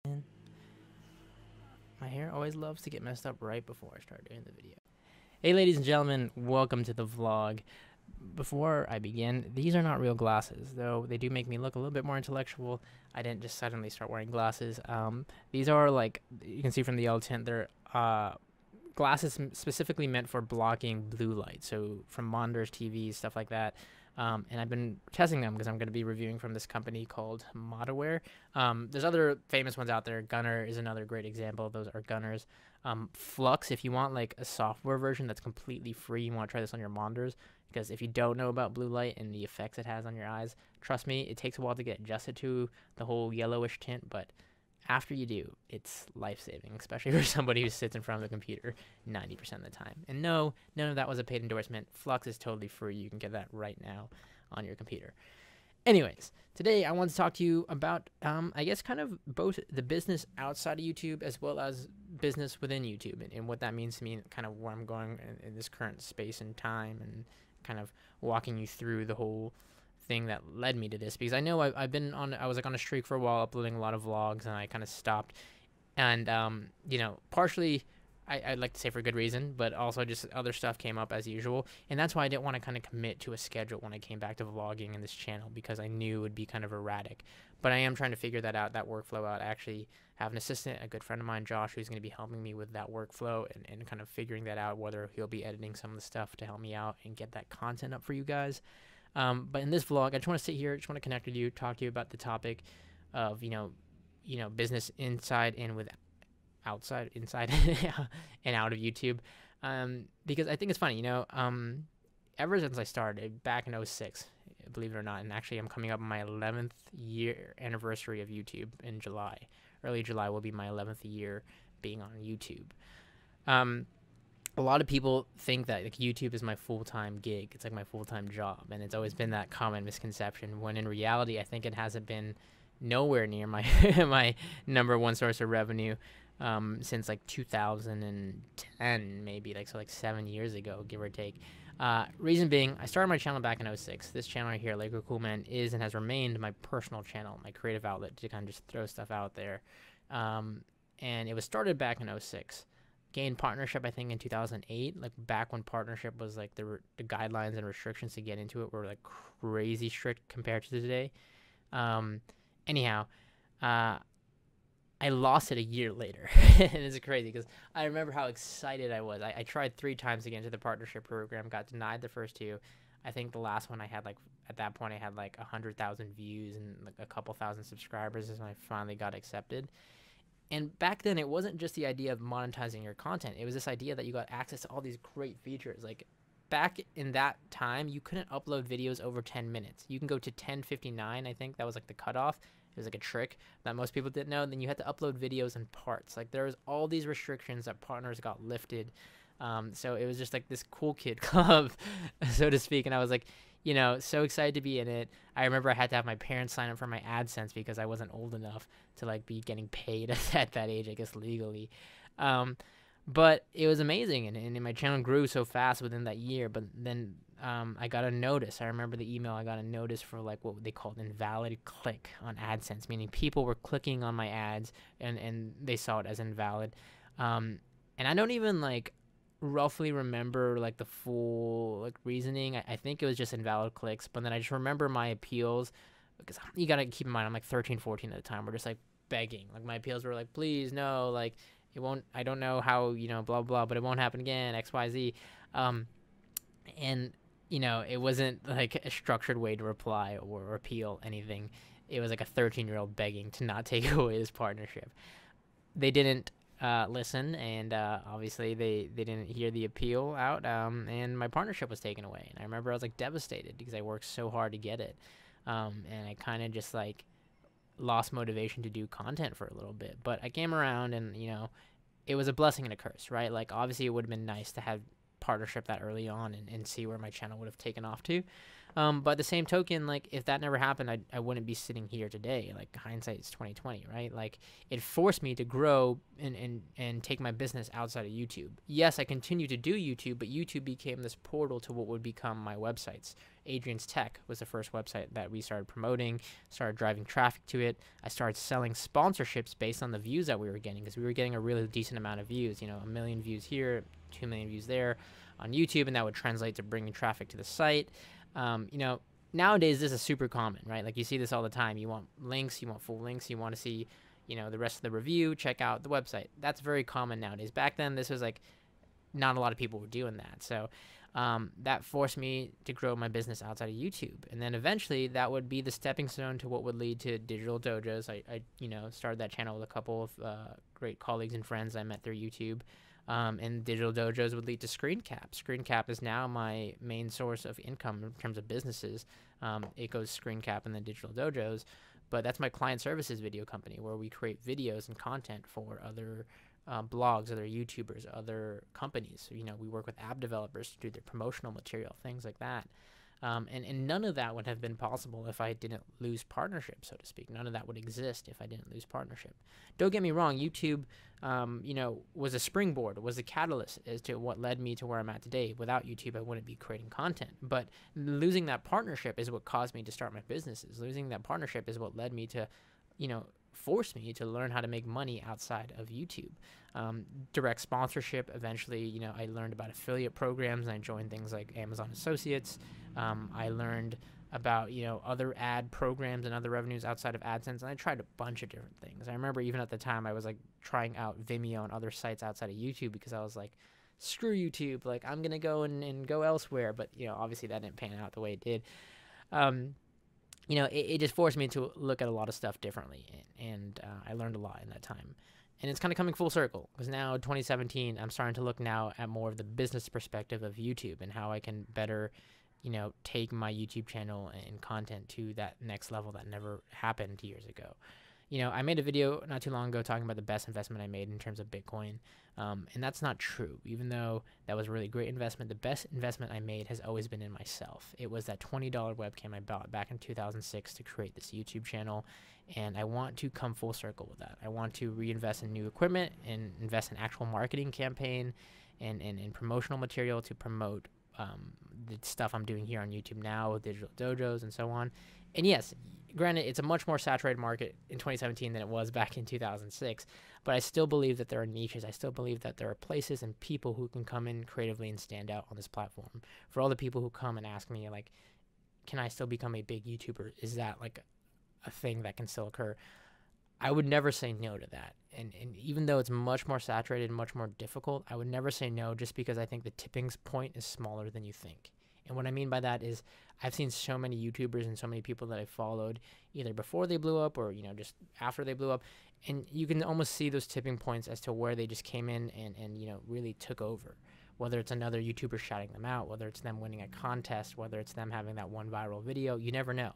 And my hair always loves to get messed up right before I start doing the video. Hey ladies and gentlemen, welcome to the vlog. Before I begin, these are not real glasses, though they do make me look a little bit more intellectual. I didn't just suddenly start wearing glasses. These are, like you can see from the L tint, they're glasses specifically meant for blocking blue light, so from monitors, TVs, stuff like that. And I've been testing them because I'm going to be reviewing from this company called Modaware. There's other famous ones out there. Gunner is another great example. Those are Gunners. Flux, if you want like a software version that's completely free, you want to try this on your monitors, because if you don't know about blue light and the effects it has on your eyes, trust me, it takes a while to get adjusted to the whole yellowish tint, but after you do, it's life-saving, especially for somebody who sits in front of the computer 90% of the time. And no, none of that was a paid endorsement. Flux is totally free. You can get that right now on your computer. Anyways, today I want to talk to you about, I guess, kind of both the business outside of YouTube as well as business within YouTube, and what that means to me, and kind of where I'm going in this current space and time, and kind of walking you through the whole thing that led me to this, because I know I was like on a streak for a while, uploading a lot of vlogs, and I kind of stopped, and partially I'd like to say for good reason, but also just other stuff came up as usual, and that's why I didn't want to kind of commit to a schedule when I came back to vlogging in this channel, because I knew it would be kind of erratic. But I am trying to figure that out, that workflow out. I actually have an assistant, a good friend of mine, Josh, who's going to be helping me with that workflow, and kind of figuring that out, whether he'll be editing some of the stuff to help me out and get that content up for you guys. But in this vlog, I just want to sit here, just want to connect with you, talk to you about the topic of, business inside and inside and out of YouTube. Because I think it's funny, ever since I started back in '06, believe it or not, and actually I'm coming up on my 11th year anniversary of YouTube in July. Early July will be my 11th year being on YouTube. A lot of people think that like YouTube is my full-time gig. It's like my full-time job, and it's always been that common misconception, when in reality I think it hasn't been nowhere near my my number one source of revenue since like 2010, maybe, like 7 years ago, give or take. Reason being, I started my channel back in '06. This channel right here, Lego Cool Man, is and has remained my personal channel, my creative outlet to kind of just throw stuff out there. And it was started back in '06. Gained partnership, I think, in 2008, like back when partnership was like the guidelines and restrictions to get into it were like crazy strict compared to today. Anyhow, I lost it a year later. And it's crazy because I remember how excited I was. I tried 3 times to get into the partnership program, got denied the first 2. I think the last one I had, like, at that point I had like 100,000 views and like a couple thousand subscribers, as I finally got accepted. And back then, it wasn't just the idea of monetizing your content. It was this idea that you got access to all these great features. Like, back in that time, you couldn't upload videos over 10 minutes. You can go to 10:59, I think. That was, like, the cutoff. It was, like, a trick that most people didn't know. And then you had to upload videos in parts. Like, there was all these restrictions that partners got lifted. So it was just, like, this cool kid club, so to speak. And I was, like, so excited to be in it. I remember I had to have my parents sign up for my AdSense because I wasn't old enough to like be getting paid at that age, I guess, legally. But it was amazing, and my channel grew so fast within that year. But then I got a notice. I remember the email. I got a notice for like what they called invalid click on AdSense, meaning people were clicking on my ads and they saw it as invalid. And I don't even like roughly remember like the full like reasoning. I think it was just invalid clicks, but then I just remember my appeals, because you gotta keep in mind I'm like 13, 14 at the time. We're just like begging, like my appeals were like, please no, like it won't, I don't know how, blah blah, but it won't happen again, XYZ. And it wasn't like a structured way to reply or appeal anything. It was like a 13-year-old begging to not take away this partnership. They didn't listen, and obviously they didn't hear the appeal out, and my partnership was taken away. And I remember I was like devastated because I worked so hard to get it, and I kind of just like lost motivation to do content for a little bit. But I came around, and it was a blessing and a curse, right? Like, obviously it would have been nice to have partnership that early on and see where my channel would have taken off to. But the same token, like if that never happened, I wouldn't be sitting here today. Like hindsight is 2020, right? Like it forced me to grow and take my business outside of YouTube. Yes, I continue to do YouTube, but YouTube became this portal to what would become my websites. Adrian's Tech was the first website that we started promoting, started driving traffic to it. I started selling sponsorships based on the views that we were getting, because we were getting a really decent amount of views, 1 million views here, 2 million views there on YouTube, and that would translate to bringing traffic to the site. Nowadays this is super common, right? Like you see this all the time. You want links, you want full links, you want to see, the rest of the review, check out the website. That's very common nowadays. Back then, this was like, not a lot of people were doing that. So that forced me to grow my business outside of YouTube. And then eventually that would be the stepping stone to what would lead to digital dojos. I started that channel with a couple of great colleagues and friends I met through YouTube. And digital dojos would lead to ScreenCap. ScreenCap is now my main source of income in terms of businesses. It goes ScreenCap and then digital dojos, but that's my client services video company where we create videos and content for other blogs, other YouTubers, other companies. So, we work with app developers to do their promotional material, things like that. And none of that would have been possible if I didn't lose partnership, so to speak. None of that would exist if I didn't lose partnership. Don't get me wrong, YouTube, was a springboard, was a catalyst as to what led me to where I'm at today. Without YouTube, I wouldn't be creating content. But losing that partnership is what caused me to start my businesses. Losing that partnership is what led me to, force me to learn how to make money outside of YouTube. Direct sponsorship, eventually, I learned about affiliate programs, and I joined things like Amazon Associates. I learned about, other ad programs and other revenues outside of AdSense, and I tried a bunch of different things. I remember even at the time I was like trying out Vimeo and other sites outside of YouTube because I was like, screw YouTube, like I'm going to go and go elsewhere. But, obviously that didn't pan out the way it did. It just forced me to look at a lot of stuff differently, and I learned a lot in that time. And it's kind of coming full circle, because now 2017, I'm starting to look now at more of the business perspective of YouTube and how I can better, take my YouTube channel and content to that next level that never happened years ago. I made a video not too long ago talking about the best investment I made in terms of Bitcoin. And that's not true. Even though that was a really great investment, the best investment I made has always been in myself. It was that $20 webcam I bought back in 2006 to create this YouTube channel. And I want to come full circle with that. I want to reinvest in new equipment and invest in actual marketing campaign and promotional material to promote the stuff I'm doing here on YouTube now with digital dojos and so on. And yes, granted, it's a much more saturated market in 2017 than it was back in 2006, but I still believe that there are niches. I still believe that there are places and people who can come in creatively and stand out on this platform. For all the people who come and ask me, like, can I still become a big YouTuber? Is that like a thing that can still occur? I would never say no to that. And even though it's much more saturated and much more difficult, I would never say no, just because I think the tipping point is smaller than you think. And what I mean by that is I've seen so many YouTubers and so many people that I followed either before they blew up or, just after they blew up. And you can almost see those tipping points as to where they just came in and really took over. Whether it's another YouTuber shouting them out, whether it's them winning a contest, whether it's them having that one viral video, you never know.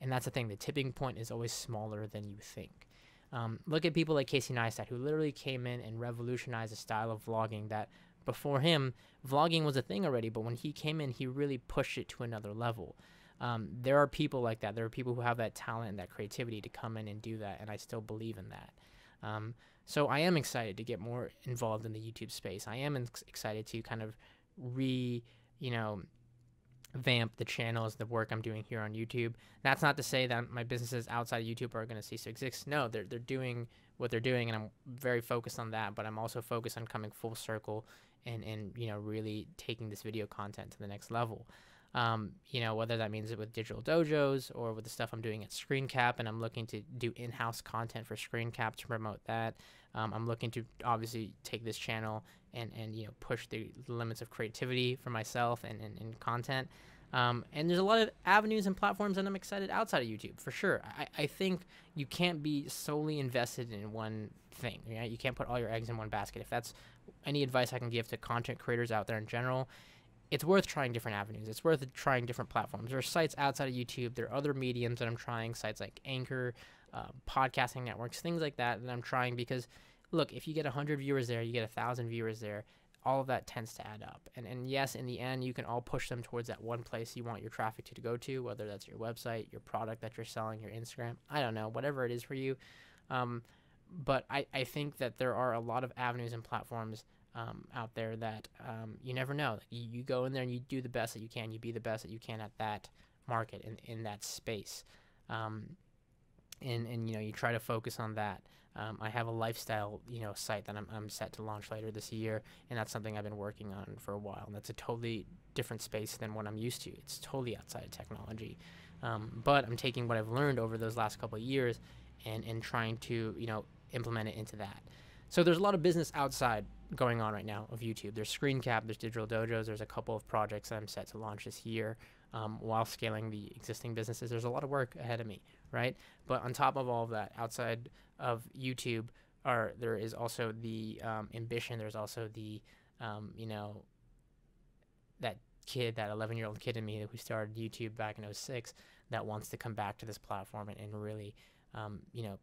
And that's the thing. The tipping point is always smaller than you think. Look at people like Casey Neistat, who literally came in and revolutionized a style of vlogging that before him, vlogging was a thing already, but when he came in, he really pushed it to another level. There are people like that. There are people who have that talent and that creativity to come in and do that, and I still believe in that. So I am excited to get more involved in the YouTube space. I am excited to kind of vamp the channels, the work I'm doing here on YouTube. That's not to say that my businesses outside of YouTube are going to cease to exist. No, they're doing what they're doing, and I'm very focused on that, but I'm also focused on coming full circle and really taking this video content to the next level. Whether that means it with digital dojos or with the stuff I'm doing at ScreenCap, and I'm looking to do in-house content for ScreenCap to promote that. I'm looking to obviously take this channel and push the limits of creativity for myself and content. And there's a lot of avenues and platforms that I'm excited outside of YouTube, for sure. I think you can't be solely invested in one thing. Right? You can't put all your eggs in one basket. If that's any advice I can give to content creators out there in general, it's worth trying different avenues. It's worth trying different platforms. There are sites outside of YouTube. There are other mediums that I'm trying, sites like Anchor, podcasting networks, things like that I'm trying, because, look, if you get 100 viewers there, you get 1,000 viewers there, all of that tends to add up. And yes, in the end, you can all push them towards that one place you want your traffic to go to, whether that's your website, your product that you're selling, your Instagram, I don't know, whatever it is for you. But I think that there are a lot of avenues and platforms out there that you never know. Like you go in there and you do the best that you can. You be the best that you can at that market, in that space. And you try to focus on that. I have a lifestyle, site that I'm set to launch later this year, and that's something I've been working on for a while. And that's a totally different space than what I'm used to. It's totally outside of technology. But I'm taking what I've learned over those last couple of years and trying to, implement it into that. So there's a lot of business outside going on right now of YouTube. There's Screen Cap, there's Digital Dojos, there's a couple of projects that I'm set to launch this year while scaling the existing businesses. There's a lot of work ahead of me, right? But on top of all of that, outside of YouTube, there is also the ambition. There's also the, that kid, that 11-year-old kid in me who started YouTube back in 2006 that wants to come back to this platform and really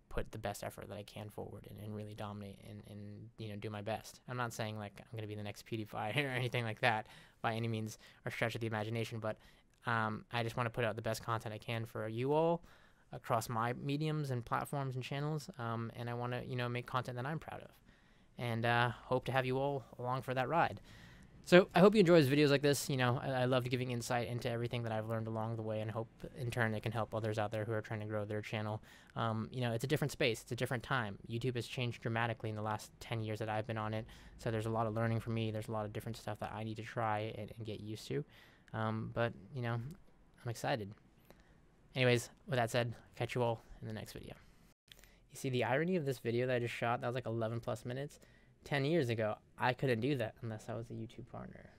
put the best effort that I can forward and really dominate and do my best. I'm not saying like I'm going to be the next PewDiePie or anything like that by any means or stretch of the imagination, but I just want to put out the best content I can for you all across my mediums and platforms and channels, and I want to make content that I'm proud of, and hope to have you all along for that ride. So I hope you enjoy videos like this. I love giving insight into everything that I've learned along the way, and hope in turn it can help others out there who are trying to grow their channel. It's a different space. It's a different time. YouTube has changed dramatically in the last 10 years that I've been on it. So there's a lot of learning for me. There's a lot of different stuff that I need to try and get used to. But I'm excited. Anyways, with that said, catch you all in the next video. You see the irony of this video that I just shot? That was like 11+ minutes. 10 years ago, I couldn't do that unless I was a YouTube partner.